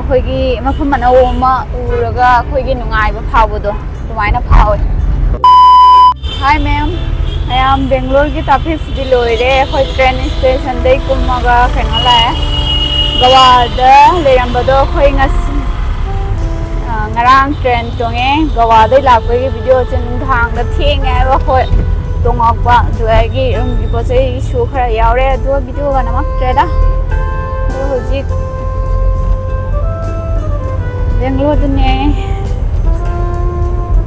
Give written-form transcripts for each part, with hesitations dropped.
ꯑꯩꯈꯣꯏꯒꯤ ꯃꯐꯝ ꯑꯅꯧꯕ ꯑꯃ ꯎꯔꯒ ꯑꯩꯈꯣꯏꯒꯤ ꯅꯨꯡꯉꯥꯏꯕ ꯐꯥꯎꯕꯗꯣ ꯑꯗꯨꯃꯥꯏꯅ ꯐꯥꯎꯋꯦ Hi ma'am I am Bangalore की ताफीफदी लोइरे अखोई ट्रेन स्टेशन दे कुमगा कनो लाए गवादा लेरंबदो अखोई ngasi ngarang train tonge gawada lakpagi video che nungthang da thenge ba khoi tongakpa duagi gi posai show khara yaure do video ga namak treda do hojik Bangalore ne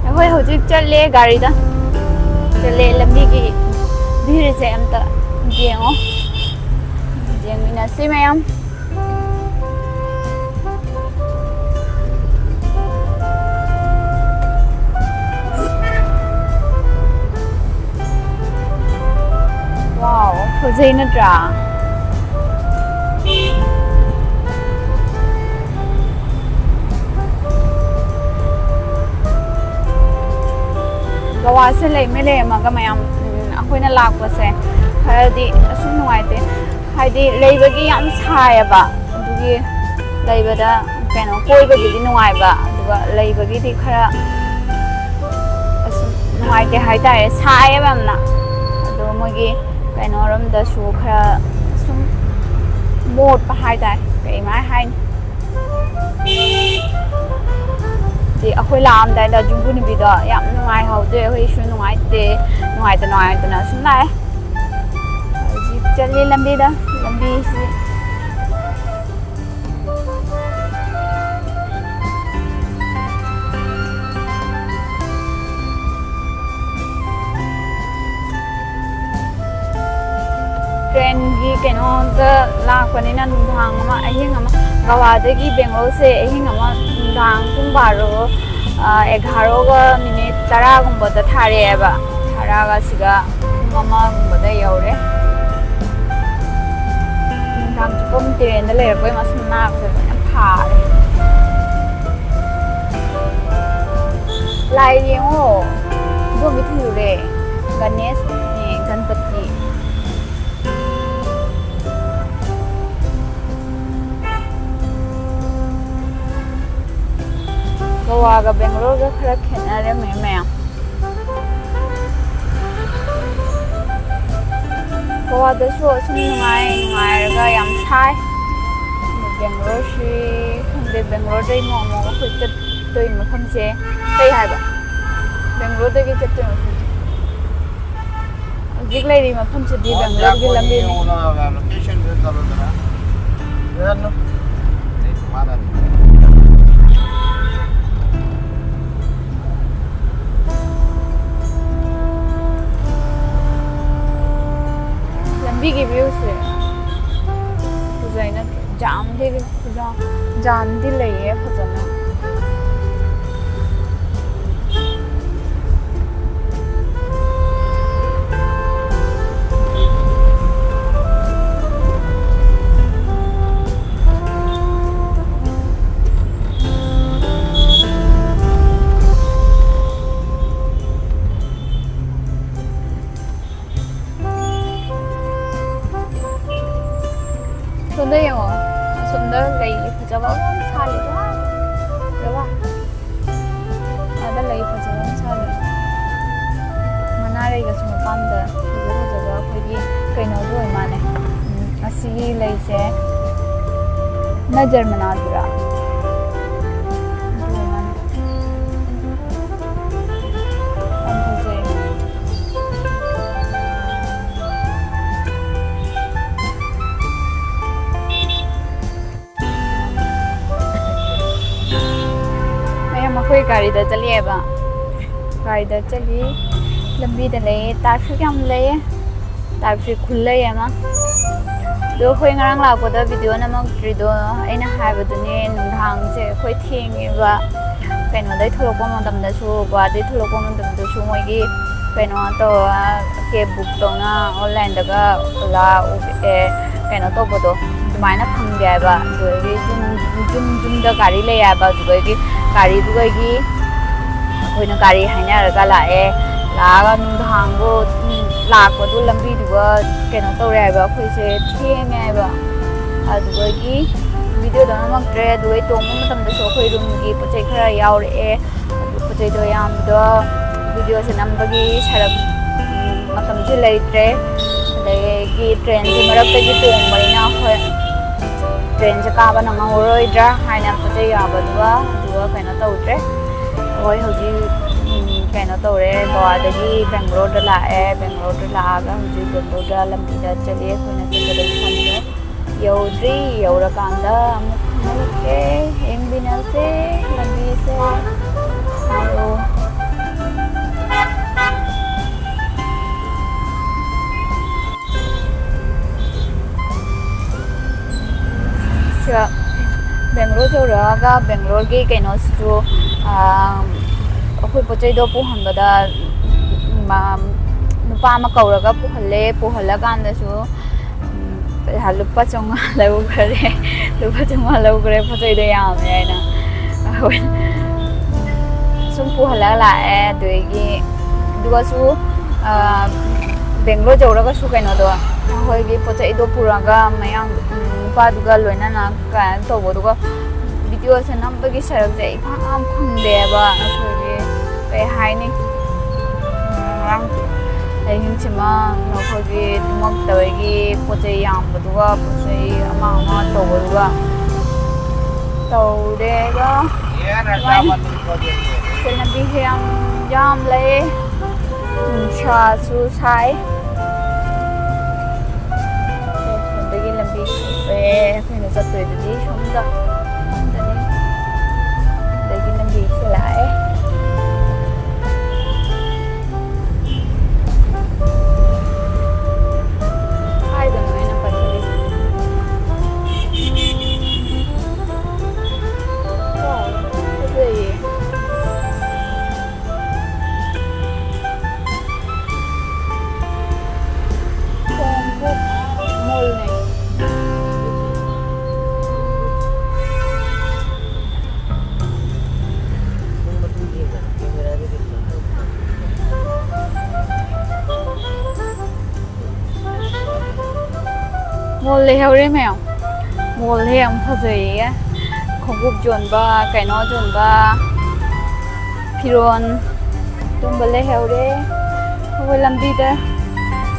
akhoi hojik challe gari da challe lambi gi bhir se amta jengo jengina si mayam Wow, fazay na dra. Gawa se lay mele maga mayam akoy na lakwa se khadi asum nuwaite haidi leibagi yam saya ba adugi leibada keno koibagi di nuwai ba aduga leibagi di khara asum nuwaite haitare saya ba amna adu mogi Kaiноram da su khara sum mod pa hai dai kai mai hai di akhoi lam dai da jungbu ni bi da yam nungai hau de hoi shu nungai te na sum lai ji chali lambi si Train gi keno da lakpani na nunghang ama ahing ama gawadagi Bengalore se ahing ama nunghang pung 11 ga minute 10 gumba da thare eba thara ga siga mama gumba da yaure nunghang chupom train da lerakoi masna se na phare lai yengo do mi thule Ganesh ni Ganpati Goa ga Bangalore ga khara khenare maya Goa da so sum nungai ga yam sai Bangalore shi khande Bangalore dai mo khoi tat toi mafam se kai hai ba Bangalore da gi tat toi mafam jik lai ri mafam se di Bangalore gi lambi ni location de dalodra no nei mara Big views है फजाइना जाम दे जाम दी लई है फजाना सुंदर है वो सुंदर लई फजवा साले रवा आदा लई फजवा साले मना रे ga sum pam da फजवा खोगी कइनो दो माने असि लई से नजर मना दुरा कोई गाड़ी दा चलिए बा गाड़ी दा चली लंबी दा ले ट्रैफिक हम ले ट्रैफिक खुले है मा दो कोई ngarang लाको दा वीडियो नमक ट्रिदो आइना हाइबदुने नुंधांग से कोई थेंगे बा कइनो दai थोलको मतम दा सु बा दai थोलको मतम दा सु मोगी कइनो तो कैब बुक तोना ऑनलाइन दगा ला कइनो तो बदो दुमाइना फंगे बा दोगी जुम दा गाड़ी ले आबा दोगी गाड़ी दुगी अखोइना गाड़ी हाइनारगा लाए लागा नुंधांगो लाकपदु लंबी दुगा कइनो तौरे आबा अखोइसे थेंगे आबा अदुगी ꯚꯤꯗꯤꯑꯣꯗ ꯅꯝꯃꯛꯇ꯭ꯔꯦ ꯑꯗꯨꯒ ꯑꯩ ꯇꯣꯡꯕ ꯃꯇꯝꯗꯁꯨ ꯑꯩꯈꯣꯏ ꯔꯨꯝꯒꯤ ꯄꯣꯠ ꯆꯩ ꯈꯔ ꯌꯥꯎꯔꯛꯑꯦ ꯑꯗꯨ ꯄꯣꯠ ꯆꯩꯗꯣ ꯑꯌꯥꯝꯕꯗꯣ ꯚꯤꯗꯤꯑꯣꯁꯦ ꯅꯝꯕꯒꯤ ꯁꯔꯞ ꯃꯇꯝꯁꯦ ꯂꯩꯇ꯭ꯔꯦ ꯑꯗꯒꯤ ꯇ꯭ꯔꯦꯟꯁꯦ ꯃꯔꯛꯇꯒꯤ ꯇꯣꯡꯕꯅꯤꯅ ꯑꯩꯈꯣꯏ ꯇ꯭ꯔꯦꯟꯁꯦ ꯀꯥꯕ ꯅꯪꯍꯧꯔꯣꯏꯗ꯭ꯔꯥ ꯍꯥꯏꯅ ꯄꯣꯠ ꯆꯩ ꯌꯥꯕꯗꯨꯒ ꯑꯗꯨꯒ ꯀꯩꯅꯣ ꯇꯧꯗ꯭ꯔꯦ ꯑꯩꯈꯣꯏ ꯍꯧꯖꯤꯛ ꯀꯩꯅꯣ ꯇꯧꯔꯦ ꯒꯣꯋꯥꯗꯒꯤ ꯕꯦꯡꯒ꯭ꯂꯣꯔꯗ ꯂꯥꯛꯑꯦ ꯕꯦꯡꯒ꯭ꯂꯣꯔꯗ ꯂꯥꯛꯑꯒ ꯍꯧꯖꯤꯛ ꯕꯦꯡꯒ꯭ꯂꯣꯔꯗ ꯂꯝꯕꯤꯗ ꯆꯠꯂꯤ ꯑꯩꯈꯣꯏꯅ ꯆꯠꯀꯗꯕ ꯃꯐꯝꯗꯣ ꯌꯧꯗ꯭ꯔꯤ ꯌꯧꯔꯀꯥꯟꯗ ꯑꯃꯨꯛ ꯈꯪꯍꯜꯂꯛꯀꯦ ꯌꯦꯡꯕꯤꯅꯁꯦ ꯂꯝꯕꯤꯁꯦ ꯑꯗꯣ ꯕꯦꯡꯒ꯭ꯂꯣꯔ ꯌꯧꯔꯛꯑꯒ ꯕꯦꯡꯒ꯭ꯂꯣꯔꯒꯤ ꯀꯩꯅꯣꯁꯤꯁꯨ ꯑꯩꯈꯣꯏ ꯄꯣꯠ ꯆꯩꯗꯣ ꯄꯨꯍꯟꯕꯗ ꯅꯨꯄꯥ ꯑꯃ ꯀꯧꯔꯒ ꯄꯨꯍꯜꯂꯀꯥꯟꯗꯁꯨ ꯄꯩꯁꯥ ꯂꯨꯄꯥ 500 ꯂꯧꯈ꯭ꯔꯦ ꯂꯨꯄꯥ 500 ꯂꯧꯈ꯭ꯔꯦ ꯄꯣꯠ ꯆꯩꯗꯣ ꯌꯥꯝꯃꯦ ꯍꯥꯏꯅ ꯁꯨꯝ ꯄꯨꯍꯜꯂꯒ ꯂꯥꯛꯑꯦ ꯑꯗꯨꯒꯁꯨ ꯕꯦꯡꯒ꯭ꯂꯣꯔ ꯌꯧꯔꯒꯁꯨ ꯀꯩꯅꯣꯗꯣ ꯑꯩꯈꯣꯏꯒꯤ ꯄꯣꯠ ꯆꯩꯗꯣ ꯄꯨꯔꯒ ꯃꯌꯥꯝ ꯅꯨꯄꯥꯗꯨꯒ ꯂꯣꯏꯅꯅ ꯀꯩꯅꯣ ꯇꯧꯕꯗꯨꯒ ꯚꯤꯗꯤꯑꯣꯁꯦ ꯅꯝꯕꯒꯤ ꯁꯔꯨꯛꯁꯦ ꯏꯐꯪ ꯐꯪꯗꯦꯕ ꯑꯩꯈꯣꯏꯒꯤ ꯀꯩ ꯍꯥꯏꯅꯤ ꯉꯔꯥꯡ ꯑꯍꯤꯡꯁꯤꯃ ꯑꯩꯈꯣꯏꯒꯤ ꯇꯨꯝꯃꯛꯇꯕꯒꯤ ꯄꯣꯠ ꯆꯩ ꯌꯥꯝꯕꯗꯨꯒ ꯄꯣꯠ ꯆꯩ ꯑꯃ ꯇꯧꯕꯗꯨꯒ ꯇꯧꯔꯦꯒ ꯂꯝꯕꯤꯁꯦ ꯌꯥꯝ ꯂꯩ ꯅꯨꯡꯁꯥꯁꯨ ꯁꯥꯏ ꯁꯣꯝꯗꯒꯤ ꯂꯝꯕꯤ ꯊꯣꯛꯑꯦ ꯑꯩꯈꯣꯏꯅ ꯆꯠꯇꯣꯏꯗꯨꯗꯤ ꯁꯣꯝꯗꯅꯤ ꯑꯗꯒꯤ ꯂꯝꯕꯤꯁꯦ ꯂꯥꯛꯑꯦ ꯍꯥꯏꯗꯅꯣ ꯑꯩꯅ ꯄꯥꯏꯈꯠꯂꯤꯁꯦ ꯐꯖꯩꯌꯦ ꯈꯣꯡꯎꯞ ꯃꯣꯜꯅꯦ ꯃꯣꯜ ꯂꯩꯍꯧꯔꯦ ꯃꯌꯥꯝ ꯃꯣꯜꯁꯦ ꯌꯥꯝ ꯐꯖꯩꯌꯦ ꯈꯣꯡꯎꯞ ꯌꯣꯟꯕ ꯀꯩꯅꯣ ꯌꯣꯟꯕ ꯐꯤꯔꯣꯟ ꯑꯗꯨꯝꯕ ꯂꯩꯍꯧꯔꯦ ꯑꯩꯈꯣꯏ ꯂꯝꯕꯤꯗ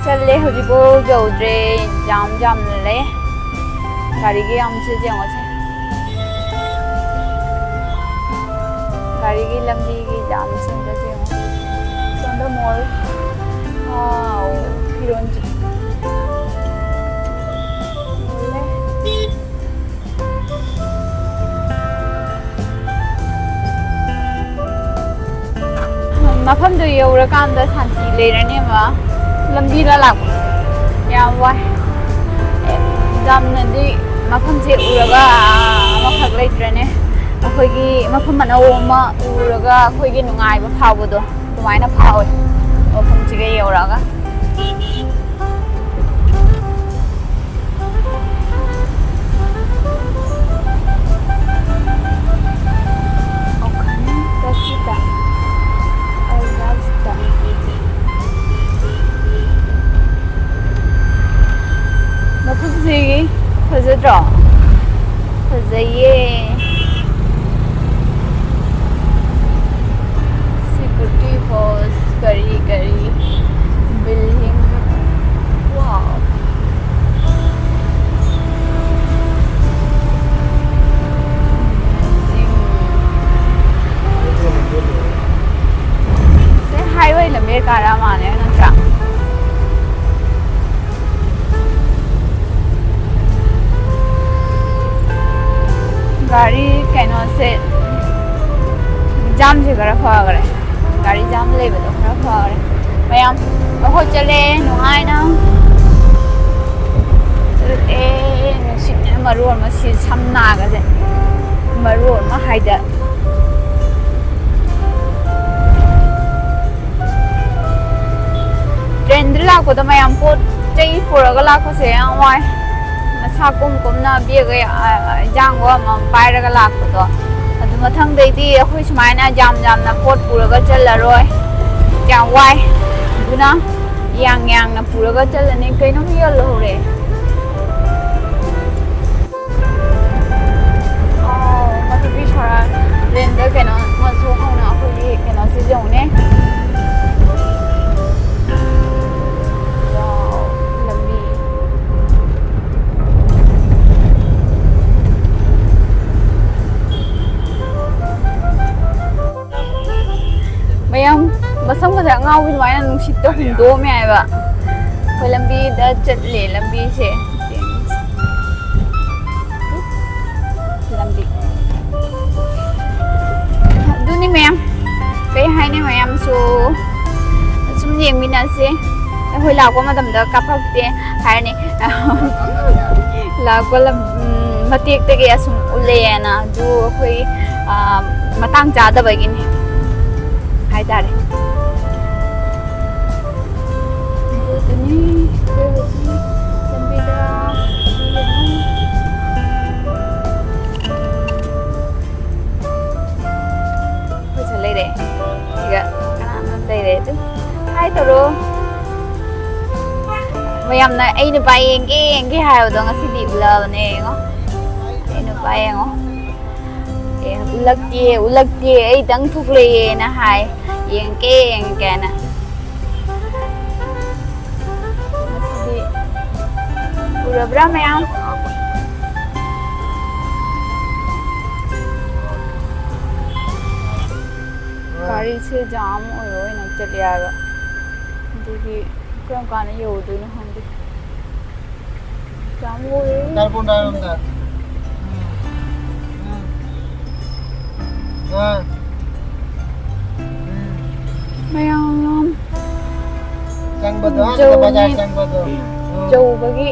ꯆꯠꯂꯦ ꯍꯧꯖꯤꯛꯐꯥꯎ ꯌꯧꯗ꯭ꯔꯦ ꯌꯥꯝꯅ ꯂꯩ ꯒꯥꯔꯤꯒꯤ ꯌꯥꯝꯁꯦ ꯌꯦꯡꯉꯣꯁꯦ ꯒꯥꯔꯤꯒꯤ ꯂꯝꯕꯤꯒꯤ ꯌꯥꯝꯁꯤꯡꯗꯁꯦ ꯌꯦꯡꯉꯣ ꯁꯣꯝꯗ ꯃꯣꯜ ꯐꯤꯔꯣꯟ ꯃꯐꯝꯗꯨ ꯌꯧꯔꯀꯥꯟꯗ ꯁꯥꯟꯇꯤ ꯂꯩꯔꯅꯦꯕ ꯂꯝꯕꯤꯗ ꯂꯥꯛꯄ ꯌꯥꯝ ꯋꯥꯏ ꯌꯥꯝꯅꯗꯤ ꯃꯐꯝꯁꯦ ꯎꯔꯒ ꯑꯃꯈꯛ ꯂꯩꯇ꯭ꯔꯦꯅꯦ ꯑꯩꯈꯣꯏꯒꯤ ꯃꯐꯝ ꯑꯅꯧꯕ ꯑꯃ ꯎꯔꯒ ꯑꯩꯈꯣꯏꯒꯤ ꯅꯨꯡꯉꯥꯏꯕ ꯐꯥꯎꯕꯗꯣ ꯑꯗꯨꯃꯥꯏꯅ ꯐꯥꯎꯋꯦ ꯃꯐꯝꯁꯤꯒ ꯌꯧꯔꯛꯑꯒ ꯃꯐꯝꯁꯤꯒꯤ ꯐꯖꯗ꯭ꯔꯣ ꯐꯖꯩꯌꯦ ꯁꯦꯀ꯭ꯌꯨꯔꯤꯇꯤ ꯐꯣꯔꯁ ꯀꯔꯤ ꯕꯤꯜꯗꯤꯡ ꯋꯥꯎ ꯁꯦ हाईवे लंबे कारा माने नत्रा गाड़ी कैनो से जाम से खरा फागरे गाड़ी जाम ले बदो खरा फागरे मयाम हो चले नुहाइना चलते नुसिने मरुर मसी समना गजे मरुर मा हाइदा ट्रेन लाको मयाम पोट चई पुरगा लाको से वाई मसा कुमकुमना बेगा जांगो पायरगा लाको अदु मथंगदैदी अखोई सुमाइना जामना पोट पुरगा चलरोय याम वाई अदुना यांगना पुरगा चलनी कइनो यलहोरे ꯁꯝꯒꯁꯦ ꯑꯉꯥꯎꯕꯤ ꯑꯗꯨꯃꯥꯏꯅ ꯅꯨꯡꯁꯤꯠꯇ ꯍꯨꯝꯗꯣꯛꯑꯝꯃꯦ ꯍꯥꯏꯕ ꯑꯩꯈꯣꯏ ꯂꯝꯕꯤꯗ ꯆꯠꯂꯦ ꯂꯝꯕꯤꯁꯦ ꯂꯝꯕꯤ ꯑꯗꯨꯅꯤ ꯃꯌꯥꯝ ꯀꯩ ꯍꯥꯏꯅꯤ ꯃꯌꯥꯝꯁꯨ ꯁꯨꯝ ꯌꯦꯡꯃꯤꯟꯅꯁꯦ ꯑꯩꯈꯣꯏ ꯂꯥꯛꯄ ꯃꯇꯝꯗ ꯀꯥꯞꯄꯛꯇꯦ ꯍꯥꯏꯔꯅꯤ ꯂꯥꯛꯄ ꯃꯇꯦꯛꯇꯒꯤ ꯑꯁꯨꯝ ꯎꯠꯂꯛꯑꯦꯅ ꯑꯗꯨ ꯑꯩꯈꯣꯏ ꯃꯇꯥꯡ ꯆꯥꯗꯕꯒꯤꯅꯤ ꯍꯥꯏꯇꯥꯔꯦ ꯑꯗꯨꯅꯤ ꯑꯩꯈꯣꯏ ꯍꯧꯖꯤꯛ ꯂꯝꯕꯤꯗ ꯑꯩꯈꯣꯏꯁꯨ ꯂꯩꯔꯦ ꯁꯤꯒ ꯀꯅꯥꯅ ꯂꯩꯔꯦ ꯑꯗꯨꯝ ꯍꯥꯏ ꯇꯧꯔꯣ ꯃꯌꯥꯝꯅ ꯑꯩ ꯅꯨꯄꯥ ꯌꯦꯡꯒꯦ ꯍꯥꯏꯕꯗꯣ ꯉꯁꯤꯗꯤ ꯎꯠꯂꯛꯑꯕꯅꯦ ꯌꯦꯡꯉꯣ ꯑꯩ ꯅꯨꯄꯥ ꯌꯦꯡꯉꯣ ꯎꯠꯂꯛꯇꯦ ꯑꯩꯇꯪ ꯊꯣꯛꯂꯛꯑꯦꯅ ꯍꯥꯏ ꯌꯦꯡꯒꯦꯅ ꯉꯁꯤꯗꯤ ꯎꯔꯕ꯭ꯔꯥ ꯃꯌꯥꯝ ꯒꯥꯔꯤꯁꯦ ꯖꯥꯝ ꯑꯣꯏꯅ ꯆꯠꯂꯦ ꯍꯥꯏꯕ ꯑꯗꯨꯒꯤ ꯀꯔꯝ ꯀꯥꯟꯗ ꯌꯧꯗꯣꯏꯅꯣ ꯈꯪꯗꯦ ꯖꯥꯝ ꯑꯣꯏꯔꯦ ꯃꯌꯥꯝ ꯖꯧꯕꯒꯤ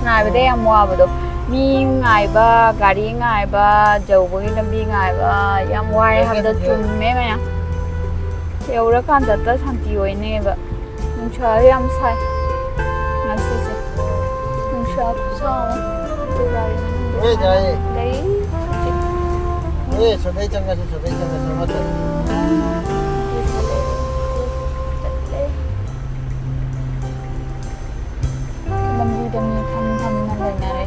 ꯉꯥꯏꯕꯗ ꯌꯥꯝ ꯋꯥꯕꯗꯣ ꯃꯤ ꯉꯥꯏꯕ ꯒꯥꯔꯤ ꯉꯥꯏꯕ ꯖꯧꯕꯒꯤ ꯂꯝꯕꯤ ꯉꯥꯏꯕ ꯌꯥꯝ ꯋꯥꯏ ꯍꯥꯏꯕꯗ ꯆꯨꯝꯃꯦ ꯃꯌꯥꯝ ꯌꯧꯔꯀꯥꯟꯗ ꯁꯥꯟꯇꯤ ꯑꯣꯏꯅꯦꯕ ꯅꯨꯡꯁꯥ ꯌꯥꯝ ꯁꯥꯏ ꯉꯁꯤꯁꯦ ꯅꯨꯡꯁꯥ ꯈꯨꯁꯥ ꯑꯃ ꯒꯥꯔꯤ ꯃꯅꯨꯡꯗ ꯂꯩ सधैँ चङ्गा ꯂꯝꯕꯤꯗ ꯃꯤ ꯐꯝꯅ ꯂꯩꯅꯔꯦ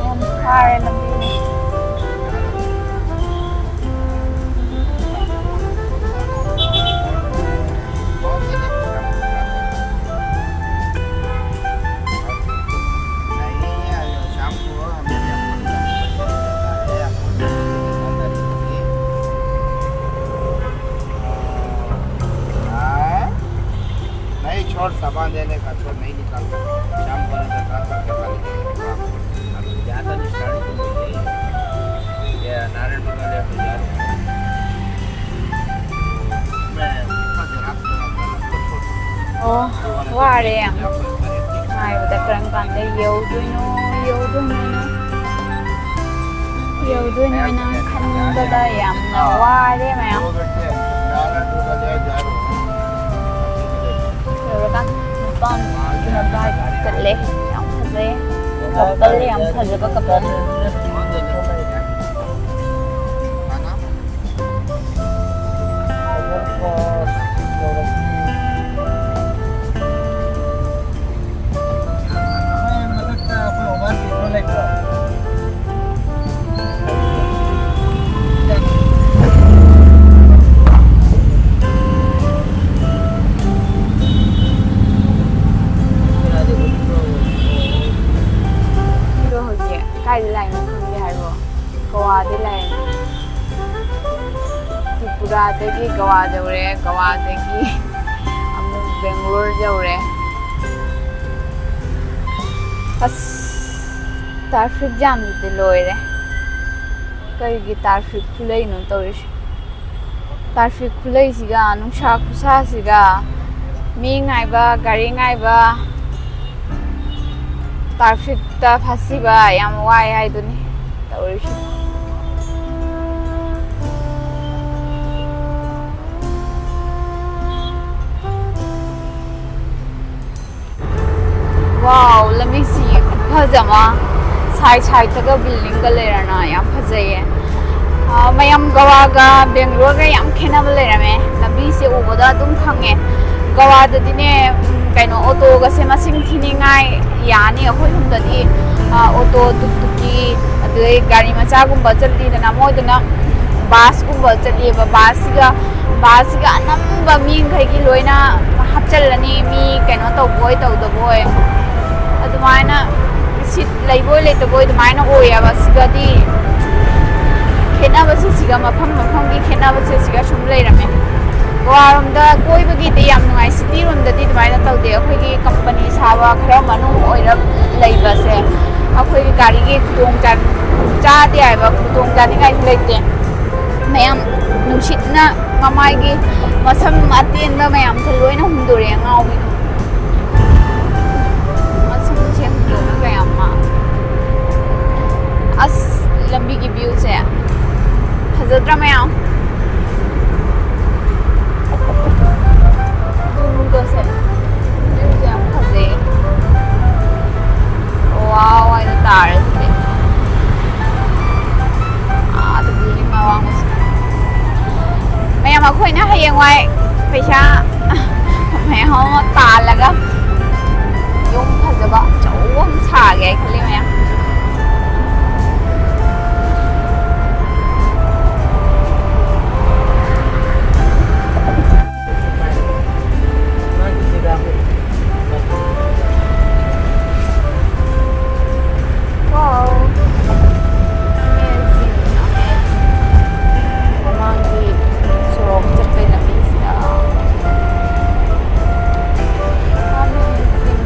ꯌꯥꯝ ꯐꯥꯔꯦ ꯂꯝꯕꯤ छोड़ सामान देने का छोड़ नहीं निकालता शाम को ट्रांसफर करवा लेंगे अभी ज़्यादा नहीं स्टार्ट ये नारायण बंगाल पे जा रहे हैं मैं वारे ꯉꯥꯏꯕꯗ ꯀꯔꯝ ꯀꯥꯟꯗ ꯌꯧꯗꯣꯏꯅꯣꯅ ꯈꯟꯕꯗ ꯌꯥꯝꯅ ꯋꯥꯔꯦ ꯃꯌꯥꯝ 여러간 ꯅꯨꯄꯥ ꯆꯠꯂꯦ ꯌꯥꯝ ꯐꯖꯩ ꯀꯄꯜ ꯌꯥꯝ ꯐꯖꯕ ꯀꯄꯜ ꯀꯥꯏꯗ ꯂꯥꯛꯏꯅꯣ ꯈꯪꯗꯦ ꯍꯥꯏꯕꯣ ꯒꯋꯥꯗ ꯂꯥꯛꯏꯅꯦ ꯇ꯭ꯔꯤꯄꯨꯔꯥꯗꯒꯤ ꯒꯋꯥ ꯌꯧꯔꯦ ꯒꯋꯥꯗꯒꯤ ꯑꯃꯨꯛ ꯕꯦꯡꯒ꯭ꯂꯣꯔ ꯌꯧꯔꯦ ꯑꯁ ꯇ꯭ꯔꯥꯐꯤꯛ ꯖꯥꯝꯗꯨꯗꯤ ꯂꯣꯏꯔꯦ ꯀꯔꯤꯒꯤ ꯇ꯭ꯔꯥꯐꯤꯛ ꯈꯨꯂꯩꯅꯣ ꯇꯧꯔꯤꯁꯦ ꯇ꯭ꯔꯥꯐꯤꯛ ꯈꯨꯂꯩꯁꯤꯒ ꯅꯨꯡꯁꯥ ꯈꯨꯁꯥꯁꯤꯒ ꯃꯤ ꯉꯥꯏꯕ ꯒꯥꯔꯤ ꯉꯥꯏꯕ ꯇ꯭ꯔꯥꯐꯤꯛꯇ ꯐꯥꯁꯤꯕ ꯌꯥꯝ ꯋꯥꯏ ꯍꯥꯏꯗꯨꯅꯤ ꯇꯧꯔꯤꯁꯦ वाव ꯂꯝꯕꯤꯁꯤ ꯐꯖꯃ ꯁꯥꯏꯗꯇꯒ ꯕꯤꯜꯗꯤꯡꯒ ꯂꯩꯔꯅ ꯌꯥꯝ ꯐꯖꯩꯌꯦ ꯃꯌꯥꯝ ꯒꯋꯥꯒ ꯕꯦꯡꯒ꯭ꯂꯣꯔꯒ ꯌꯥꯝ ꯈꯦꯠꯅꯕ ꯂꯩꯔꯝꯃꯦ ꯂꯝꯕꯤꯁꯦ ꯎꯕꯗ ꯑꯗꯨꯝ ꯈꯪꯉꯦ ꯒꯋꯥꯗꯗꯤꯅꯦ ꯀꯩꯅꯣ ꯑꯣꯇꯣꯒꯁꯦ ꯃꯁꯤꯡ ꯊꯤꯅꯤꯡꯉꯥꯏ ꯌꯥꯅꯤ ꯑꯩꯈꯣꯏ ꯌꯨꯝꯗꯗꯤ ꯑꯣꯇꯣ ꯇꯨꯛꯇꯨꯛꯀꯤ ꯑꯗꯩ ꯒꯥꯔꯤ ꯃꯆꯥꯒꯨꯝꯕ ꯆꯠꯂꯤꯗꯅ ꯃꯣꯏꯗꯅ ꯕꯥꯁꯀꯨꯝꯕ ꯆꯠꯂꯦꯕ ꯕꯥꯁꯁꯤꯒ ꯑꯅꯝꯕ ꯃꯤꯈꯩꯒꯤ ꯂꯣꯏꯅ ꯍꯥꯞꯆꯤꯜꯂꯅꯤ ꯃꯤ ꯀꯩꯅꯣ ꯇꯧꯕꯣꯏ ꯇꯧꯗꯕꯣꯏ ꯑꯗꯨꯃꯥꯏꯅ ꯁꯤꯠ ꯂꯩꯕꯣꯏ ꯂꯩꯇꯕꯣꯏ ꯑꯗꯨꯃꯥꯏꯅ ꯑꯣꯏꯌꯦꯕ ꯁꯤꯒꯗꯤ ꯈꯦꯠꯅꯕꯁꯦ ꯁꯤꯒ ꯃꯐꯝꯒꯤ ꯈꯦꯠꯅꯕꯁꯦ ꯁꯤꯒ ꯁꯨꯝ ꯂꯩꯔꯝꯃꯦ ꯒꯣꯋꯥꯔꯣꯝꯗ ꯀꯣꯏꯕꯒꯤꯗꯤ ꯌꯥꯝ ꯅꯨꯡꯉꯥꯏ ꯁꯤꯇꯤꯔꯣꯝꯗꯗꯤ ꯑꯗꯨꯃꯥꯏꯅ ꯇꯧꯗꯦ ꯑꯩꯈꯣꯏꯒꯤ ꯀꯝꯄꯅꯤ ꯁꯥꯕ ꯈꯔ ꯃꯅꯨꯡ ꯑꯣꯏꯔꯞ ꯂꯩꯕꯁꯦ ꯑꯩꯈꯣꯏꯒꯤ ꯒꯥꯔꯤꯒꯤ ꯆꯥꯗꯦ ꯍꯥꯏꯕ ꯈꯨꯗꯣꯡ ꯆꯥꯅꯤꯡꯉꯥꯏꯁꯨ ꯂꯩꯇꯦ ꯃꯌꯥꯝ ꯅꯨꯡꯁꯤꯠꯅ ꯃꯃꯥꯏꯒꯤ ꯃꯁꯝ ꯑꯇꯦꯟꯕ ꯃꯌꯥꯝꯁꯦ ꯂꯣꯏꯅ ꯍꯨꯝꯗꯣꯔꯛꯑꯦ ꯉꯥꯎꯕꯤꯗꯣ ꯃꯁꯝꯁꯦ ꯍꯨꯝꯗꯣꯛꯑꯒ ꯌꯥꯝ ꯑꯁ ꯂꯝꯕꯤꯒꯤ ꯚ꯭ꯌꯨꯁꯦ ꯐꯖꯗ꯭ꯔꯥ ꯃꯌꯥꯝ ꯚ꯭ꯌꯨꯁꯦ ꯌꯥꯝ ꯐꯖꯩ ꯋꯥꯎ ꯍꯥꯏꯅ ꯇꯥꯔꯦ ꯑꯗꯨꯗꯤ ꯑꯥꯗ ꯕꯤꯜꯗꯤꯡ ꯑꯋꯥꯡꯕꯁꯦ ꯃꯌꯥꯝ ꯑꯩꯈꯣꯏꯅ ꯍꯌꯦꯡꯋꯥꯏ ꯄꯩꯁꯥ ꯃꯌꯥꯝ ꯑꯃ ꯇꯥꯜꯂꯒ ꯌꯨꯝ ꯐꯖꯕ ꯑꯆꯧꯕ ꯑꯃ ꯁꯥꯒꯦ ꯑꯩ ꯈꯜꯂꯤ ꯃꯌꯥꯝ Wow. Amazing, amazing. Mamaangi surok chapay na pista. Amazing.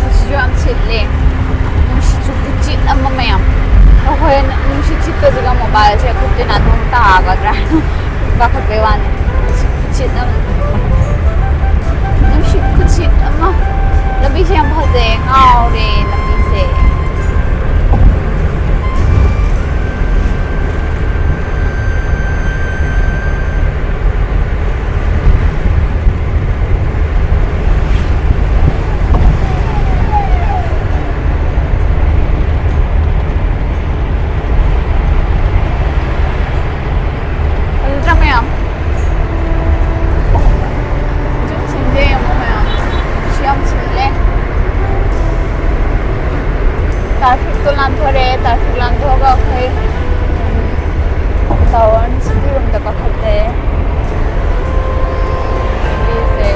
Nungshiju am chitli. Nungshiju kuchit ama mayam. Ahoy nungshiju chitpasiga mobile se kutte na dum taagadra. Bakatbay wani. Kuchit ama. Nungshit kuchit ama. Lambi siya phajay ngaure lambi se. Traffic to lanthore, traffic lanthoga kai town city room da pakhatte se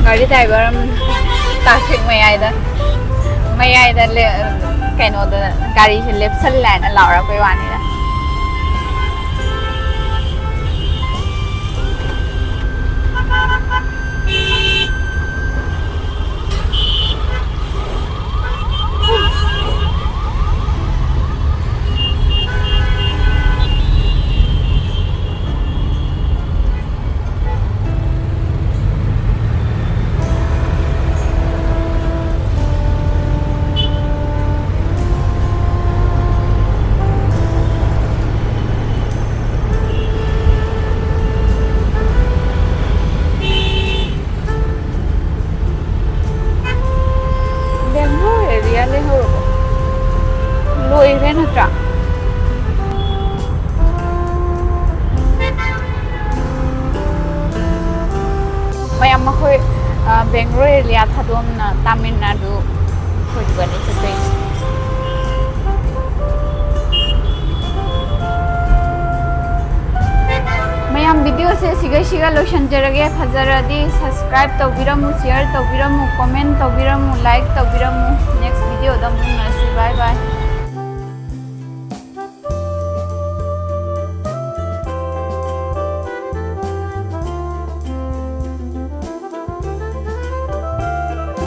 gari driver traffic mayayda kaino da gari se lepsal laina laura koi wani da Bangalore area thadom na Tamil Nadu khojbani chatai mayam video se siga siga lotion jarage fazaradi subscribe tawbiramu share tawbiramu comment tawbiramu like tawbiramu next video da mun nasi bye bye